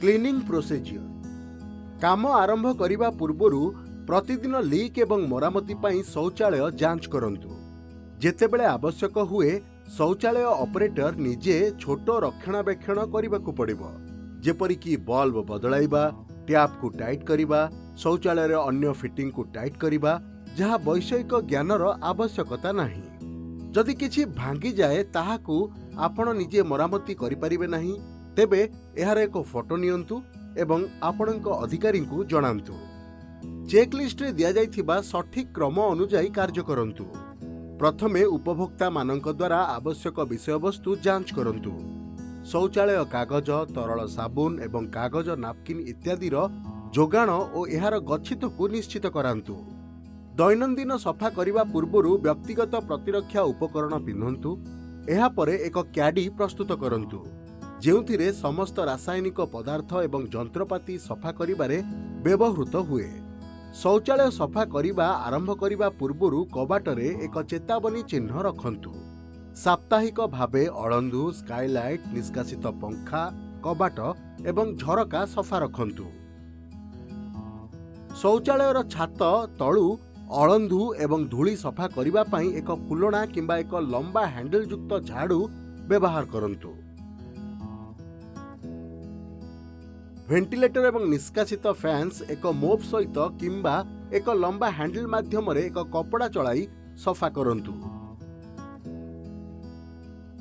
Cleaning procedure काम आरंभ करने पूर्व प्रतिदिन लीक एवं मरामती पाई शौचालय जांच करंतु। जेतेबेले आवश्यक हुए शौचालय ऑपरेटर निजे छोट रक्षणाबेक्षण करने को पड़िबो, जेपरिक बल्ब बदलाइबा, टैप को टाइट करिबा, शौचालय रे अन्य फिटिंग को टाइट करिबा, जहाँ वैषयिक ज्ञानर आवश्यकता नाही। जदि किछि भांगी जाए ताहाकू आपण निजे मरामती करि परिबे नाही, तेबे एहार एक फोटो नियंतु एवं आपणक अधिकारी को जणांतु। चेकलिस्ट रे दिया जाइथिबा सठिक क्रम अनुसार कार्य करंतु। प्रथमे उपभोक्ता मानक द्वारा आवश्यक विषय वस्तु जांच करंतु। शौचालय कागज, तरल साबुन एवं कागज नापकिन इत्यादि जोगाण और एहार गच्छित को निश्चित करांतु। दैनंदिन सफा करिबा पूर्वरु व्यक्तिगत प्रतिरक्षा उपकरण पिंधंतु। एहा परे एक क्याडी प्रस्तुत करंतु, जेउथिरे समस्त रासायनिक पदार्थ एवं जंत्रपाति सफा करिबारे व्यवहृत हुए। शौचालय सफा करिबा आरंभ करिबा पूर्वरु कबाटरे एक चेतावनी चिन्ह रखंतु। साप्ताहिक भावे अळंधु, स्काईलाइट, निष्कासित पंखा, कबाट एवं झरका सफा रखंतु। शौचालयर छात तळु अळंधु एवं धूली सफा करिबा पई एक फुलणा किंबा एक लंबा हैंडल युक्त झाड़ू व्यवहार करंतु। वेंटिलेटर एवं निष्कासित फैंस एक मोप सहित किंबा एक लंबा हैंडल माध्यम एक कपड़ा चलाई सफा करंतु।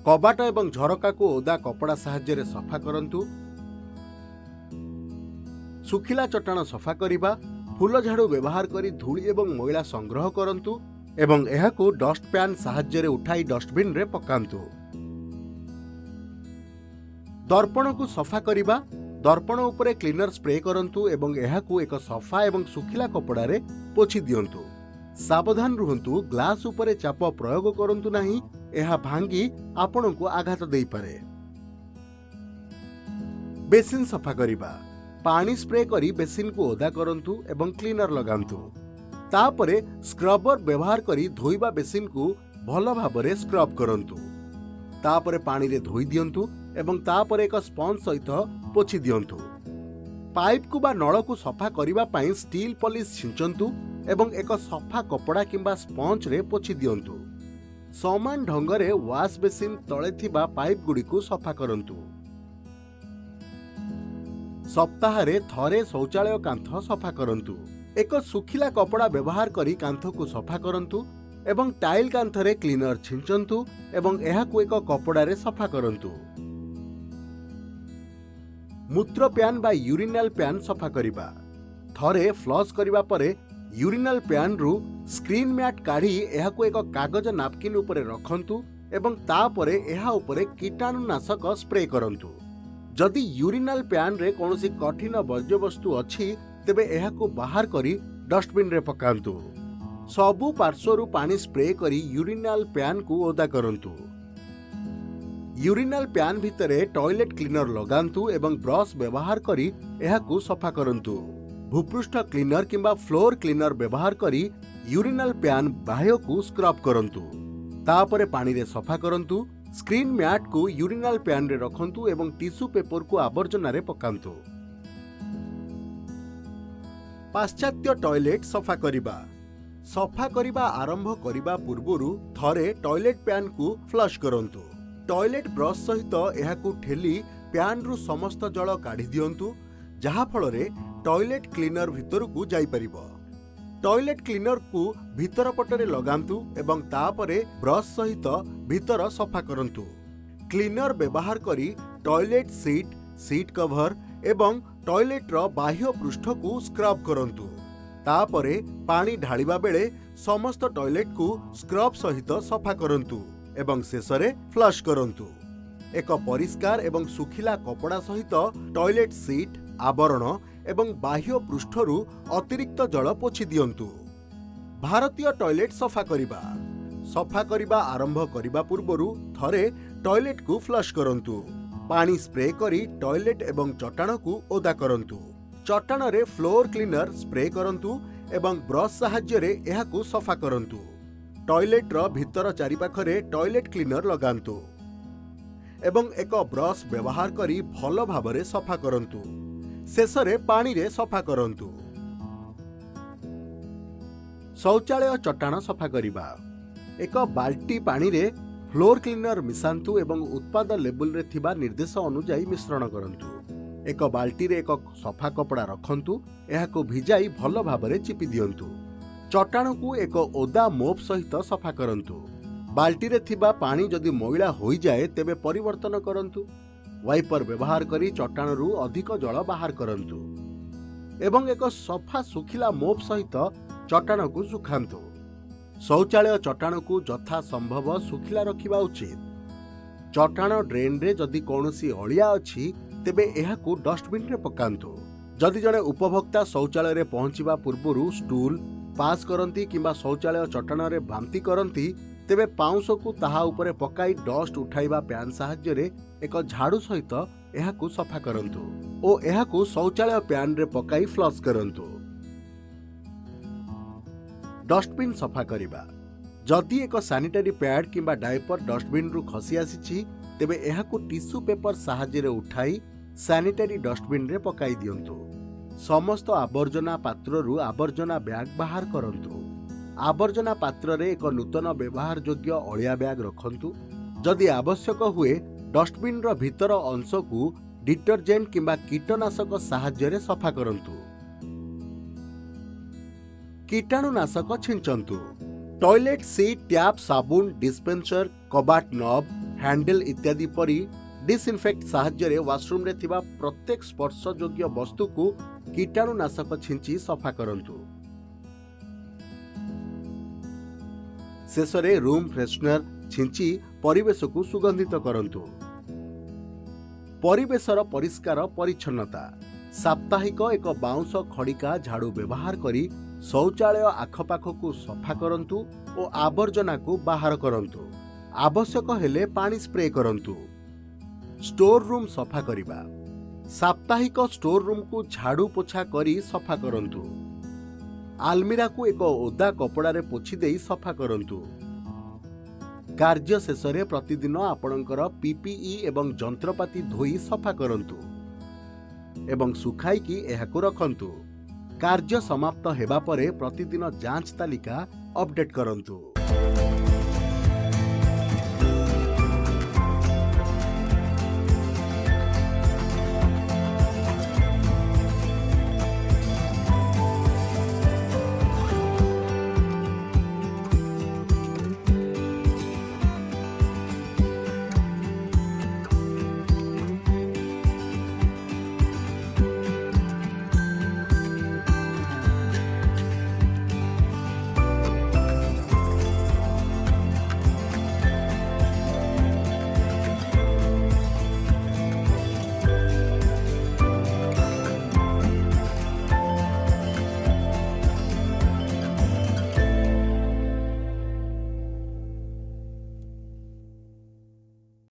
कबाट एवं झरका को ओदा कपड़ा साहाय्य रे सफा करंतु। सुखिला चट्टाण सफा करिबा, फूल झाड़ू व्यवहार करी धूली एवं मैला संग्रह करंतु एवं एहाकू डस्ट पैन साहाय्य रे उठाई डस्टबिन रे पकांतु। दर्पण को सफा करिबा, दर्पण उपरे क्लीनर स्प्रे करंतु एवं एहाकू एक सफा एवं सुखिला कपड़ा रे पोछि दियंतु। सावधान रुहंतु, ग्लास उपरे चाप प्रयोग करंतु नाही, एहा भांगी आपणको आघात देई पारे। बेसिन सफा करिबा, पानी स्प्रे करी बेसिन को ओदा करंतु एवं क्लीनर लगांतु। तापरे स्क्रबर व्यवहार करी धोइबा बेसिन को भल भाबरे स्क्रब करंतु। तापरे पानी रे धोई दियंतु एवं तापरे एक स्पंज सहित पोछि दियंतु। पाइप को बा नळ को सफा करिबा पई स्टील पॉलिश छिंचंतु एवं एक सफा कपड़ा किंबा स्पंज रे पोछि दियंतु। समान ढंगरे वाश बेसिन तळे थिबा पाइप गुडी को सफा करंतु। सप्ताहरे थरे शौचालय कांथ सफा करंतु। एक सुखिला कपड़ा व्यवहार करी कांथ को सफा करंतु एवं टाइल कांथरे क्लीनर छिंचंतु एवं एहाकू एक कपड़ा रे सफा करंतु। मूत्र प्यान बा यूरिनल प्यान सफा करिबा, थरे फ्लश करिबा परे यूरिनल प्यान रु स्क्रीन मैट काढ़ी एहाकू एक कागज नापकिन उपरे रखंतु एवं तापरे एहा उपरे कीटाणुनाशक स्प्रे करंतु। जदि यूरिनल प्यान रे कौनसी कठिन वर्ज्यवस्तु अछि तेबे एहाकू बाहर करी डस्टबिन रे पकांतु। सबु पार्श्वरु पानी स्प्रे करी यूरिनल प्यान को ओदा करंतु। यूरिनल प्यान भितरे टॉयलेट क्लीनर लगांतु एवं ब्रश व्यवहार करी एहाकू सफा करंतु। भूपृष्ठ क्लीनर किंबा फ्लोर क्लीनर व्यवहार करी यूरिनल प्यान बाह्य को स्क्रब करंतु। तापरे पानी रे सफा करंतु। स्क्रीन मैट को यूरिनल प्यान रे रखंतु एवं टिश्यू पेपर को आवर्जना रे पकांतु। पाश्चात्य टॉयलेट सफा करिबा आरंभ करिबा पूर्वरु थरे टॉयलेट प्यान को फ्लश करंतु। टॉयलेट ब्रश सहित एहाकू ठेली प्यान रु समस्त जल काढ़ी दियंतु, जहा फଳରେ टॉयलेट क्लीनर भितर को जाई परिबो। टॉयलेट क्लीनर को भीतर पटरे लगांतु एवं तापरे ब्रश सहित भीतर सफा करंतु। क्लीनर व्यवहार करी टॉयलेट सीट, सीट कवर एवं टॉयलेट रो बाह्य पृष्ठ को स्क्रब करंतु। तापरे पानी ढालिबा बेले समस्त टॉयलेट को स्क्रब सहित सफा करंतु एवं शेषरे फ्लश करंतु। एक परिष्कार एवं सुखिला कपड़ा सहित टॉयलेट सीट, आवरण एवं बाह्य पृष्ठरु अतिरिक्त जल पोछि दियंतु। भारतीय टॉयलेट सफा करिबा आरंभ करिबा पूर्वरु थरे टॉयलेट को फ्लश करंतु। पानी स्प्रे करी टॉयलेट एवं चट्टाण को ओदा करंतु। चट्टाण रे फ्लोर क्लीनर स्प्रे करंतु एवं ब्रश साहाय्य रे एहाकू सफा करंतु। टॉयलेट रो भीतर चारिपाखरे टॉयलेट क्लीनर लगांतु एवं एक ब्रश व्यवहार करी भल भाबरे सफा करंतु। शेषरे पानी रे सफा करंतु। शौचालय चट्टाण सफा करिबा। एक बाल्टी पानी रे फ्लोर क्लीनर मिसांतु एवं उत्पाद लेबुल रे थिबा निर्देश अनुसार मिश्रण करंतु। एक बाल्टी रे एक सफा कपड़ा रखंतु, एहाको भिजाई भल भाबरे चिपि दियंतु। चट्टाण को एक ओदा मोप सहित सफा करंतु। बाल्टी रे थिबा पानी जदि मैला होई जाए तेबे परिवर्तन करंतु। वाइपर व्यवहार करी चट्टाणरू अधिक जल बाहर करंतु एवं एक सफा सुखिला मोप सहित चट्टाण को सुखांतु। शौचालय चट्टाण को यथा संभव सुखिला रखिबा उचित। चट्टाण ड्रेन रे जदि कौनसी अलिया अछि तेबे एहाकू डस्टबिन रे पकांतु। जदि जड़े उपभोक्ता शौचालय रे पहुंचीबा पूर्वरु स्टूल पास करंती किंबा शौचालय चट्टाण रे बांती करंती तेबे पाउंस को ताहा उपरे पकाई डस्ट उठाइबा प्यान साहाय्य रे एक झाड़ू सहित एहाकू सफा करंतु ओ एहाकू शौचालय प्यान रे पकाई फ्लश करंतु। डस्टबिन सफा करिबा। जदि एक सैनिटरी पैड किंबा डायपर डस्टबिन रु खसी आसीछि तेबे एहाकू टिश्यू पेपर साहाय्य रे उठाई सैनिटरी डस्टबिन रे पकाई दियंतु। समस्त आवर्जना पात्र रु आवर्जना बैग बाहर करंतु। आवर्जना पात्र रे एक नूतन व्यवहार योग्य अलिया बैग रखंतु। जदि आवश्यक हुए डस्टबिन रो भीतर अंश को डिटर्जेंट किंबा कीटनाशक साहाय्य रे सफा करंतु। कीटाणुनाशक छिंचंतु। टॉयलेट सीट, टैप, साबुन, डिस्पेंसर, कबाट नब, हैंडल इत्यादि परी डिसइनफेक्ट साहाय्य रे वाशरूम रे थिबा प्रत्येक स्पर्श योग्य वस्तु को कीटाणुनाशक छिंची सफा करंतु। शेषरे रूम फ्रेशनर छिंची परिवेश को सुगंधित करंतु। परिवेशर परिष्कार परिच्छन्नता। साप्ताहिक एक बाउंस खड़िका झाड़ू व्यवहार करी शौचालय आखपाख को सफा करंतु और आवर्जना को बाहर करंतु। आवश्यक हेले पानी स्प्रे करंतु। स्टोर रूम सफा करिबा। साप्ताहिक स्टोर रूम को झाड़ू पोछा करी सफा करंतु। आलमीरा को एक ओदा कपड़ा रे पोछि देई सफा करंतु। कार्य शेषरे प्रतिदिन आपणकर पीपीई एवं जंत्रपाति धोई सफा करंतु एवं सुखाई की एहाको रखंतु। कार्य समाप्त हेबा परे प्रतिदिन जांच तालिका अपडेट करंतु।